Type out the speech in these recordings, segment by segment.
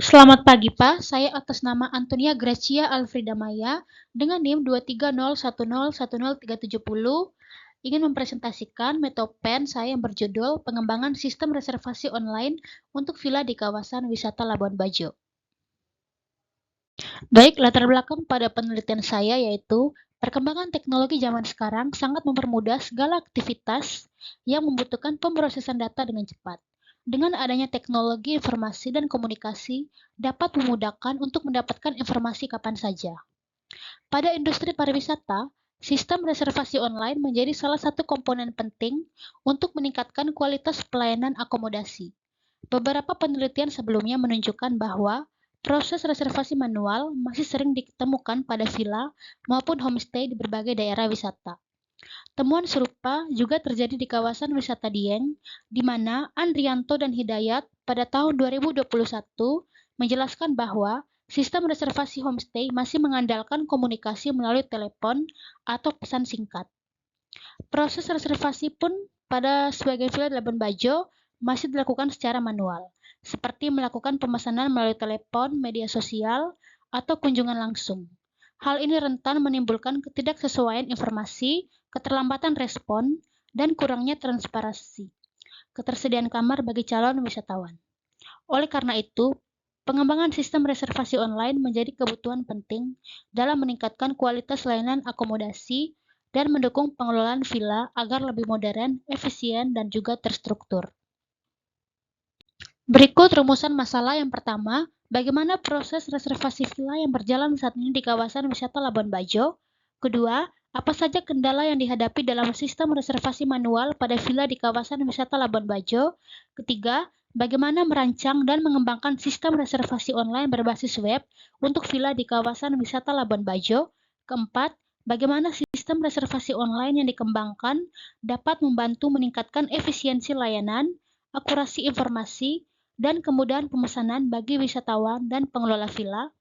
Selamat pagi Pak, saya atas nama Antonia Gracia Alfrida Maya dengan NIM 23010103770 ingin mempresentasikan metopen saya yang berjudul Pengembangan Sistem Reservasi Online untuk Villa di Kawasan Wisata Labuan Bajo. Baik, latar belakang pada penelitian saya yaitu perkembangan teknologi zaman sekarang sangat mempermudah segala aktivitas yang membutuhkan pemrosesan data dengan cepat. Dengan adanya teknologi informasi dan komunikasi dapat memudahkan untuk mendapatkan informasi kapan saja. Pada industri pariwisata, sistem reservasi online menjadi salah satu komponen penting untuk meningkatkan kualitas pelayanan akomodasi. Beberapa penelitian sebelumnya menunjukkan bahwa proses reservasi manual masih sering ditemukan pada villa maupun homestay di berbagai daerah wisata. Temuan serupa juga terjadi di kawasan wisata Dieng, di mana Andrianto dan Hidayat pada tahun 2021 menjelaskan bahwa sistem reservasi homestay masih mengandalkan komunikasi melalui telepon atau pesan singkat. Proses reservasi pun pada sebagian villa di Labuan Bajo masih dilakukan secara manual, seperti melakukan pemesanan melalui telepon, media sosial, atau kunjungan langsung. Hal ini rentan menimbulkan ketidaksesuaian informasi, keterlambatan respon, dan kurangnya transparansi ketersediaan kamar bagi calon wisatawan. Oleh karena itu, pengembangan sistem reservasi online menjadi kebutuhan penting dalam meningkatkan kualitas layanan akomodasi dan mendukung pengelolaan villa agar lebih modern, efisien, dan juga terstruktur. Berikut rumusan masalah yang pertama, bagaimana proses reservasi villa yang berjalan saat ini di kawasan wisata Labuan Bajo? Kedua, apa saja kendala yang dihadapi dalam sistem reservasi manual pada villa di kawasan wisata Labuan Bajo? Ketiga, bagaimana merancang dan mengembangkan sistem reservasi online berbasis web untuk villa di kawasan wisata Labuan Bajo? Keempat, bagaimana sistem reservasi online yang dikembangkan dapat membantu meningkatkan efisiensi layanan, akurasi informasi, dan kemudahan pemesanan bagi wisatawan dan pengelola villa.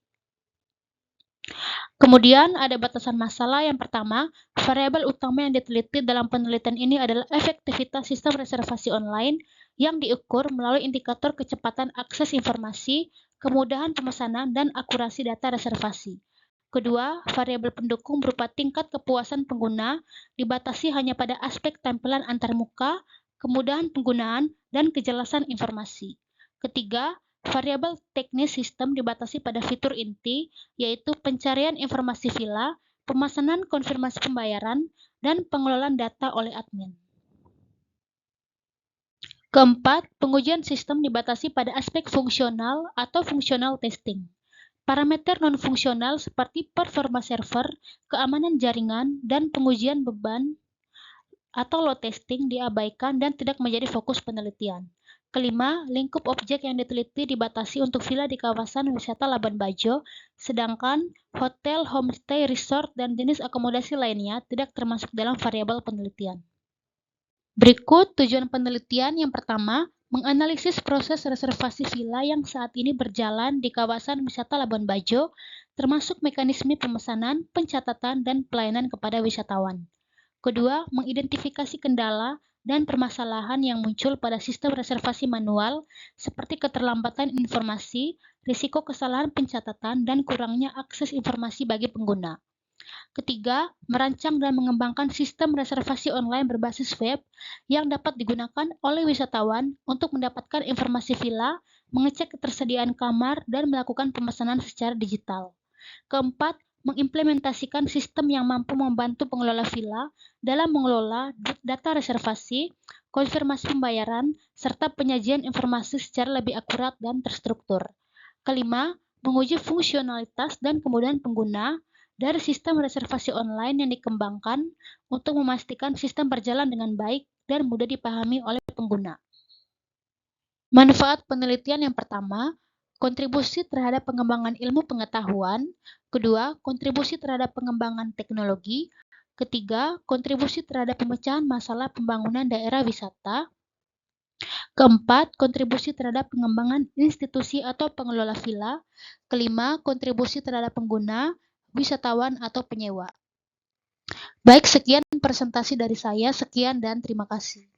Kemudian ada batasan masalah yang pertama, variabel utama yang diteliti dalam penelitian ini adalah efektivitas sistem reservasi online yang diukur melalui indikator kecepatan akses informasi, kemudahan pemesanan, dan akurasi data reservasi. Kedua, variabel pendukung berupa tingkat kepuasan pengguna dibatasi hanya pada aspek tampilan antarmuka, kemudahan penggunaan, dan kejelasan informasi. Ketiga, variabel teknis sistem dibatasi pada fitur inti, yaitu pencarian informasi villa, pemesanan konfirmasi pembayaran, dan pengelolaan data oleh admin. Keempat, pengujian sistem dibatasi pada aspek fungsional atau functional testing. Parameter non-fungsional seperti performa server, keamanan jaringan, dan pengujian beban atau load testing diabaikan dan tidak menjadi fokus penelitian. Kelima, lingkup objek yang diteliti dibatasi untuk villa di kawasan wisata Labuan Bajo, sedangkan hotel, homestay, resort, dan jenis akomodasi lainnya tidak termasuk dalam variabel penelitian. Berikut tujuan penelitian yang pertama, menganalisis proses reservasi villa yang saat ini berjalan di kawasan wisata Labuan Bajo, termasuk mekanisme pemesanan, pencatatan, dan pelayanan kepada wisatawan. Kedua, mengidentifikasi kendala dan permasalahan yang muncul pada sistem reservasi manual seperti keterlambatan informasi, risiko kesalahan pencatatan, dan kurangnya akses informasi bagi pengguna. Ketiga, merancang dan mengembangkan sistem reservasi online berbasis web yang dapat digunakan oleh wisatawan untuk mendapatkan informasi villa, mengecek ketersediaan kamar, dan melakukan pemesanan secara digital. Keempat, mengimplementasikan sistem yang mampu membantu pengelola villa dalam mengelola data reservasi, konfirmasi pembayaran, serta penyajian informasi secara lebih akurat dan terstruktur. Kelima, menguji fungsionalitas dan kemudahan pengguna dari sistem reservasi online yang dikembangkan untuk memastikan sistem berjalan dengan baik dan mudah dipahami oleh pengguna. Manfaat penelitian yang pertama, kontribusi terhadap pengembangan ilmu pengetahuan. Kedua, kontribusi terhadap pengembangan teknologi. Ketiga, kontribusi terhadap pemecahan masalah pembangunan daerah wisata. Keempat, kontribusi terhadap pengembangan institusi atau pengelola villa. Kelima, kontribusi terhadap pengguna, wisatawan, atau penyewa. Baik, sekian presentasi dari saya. Sekian dan terima kasih.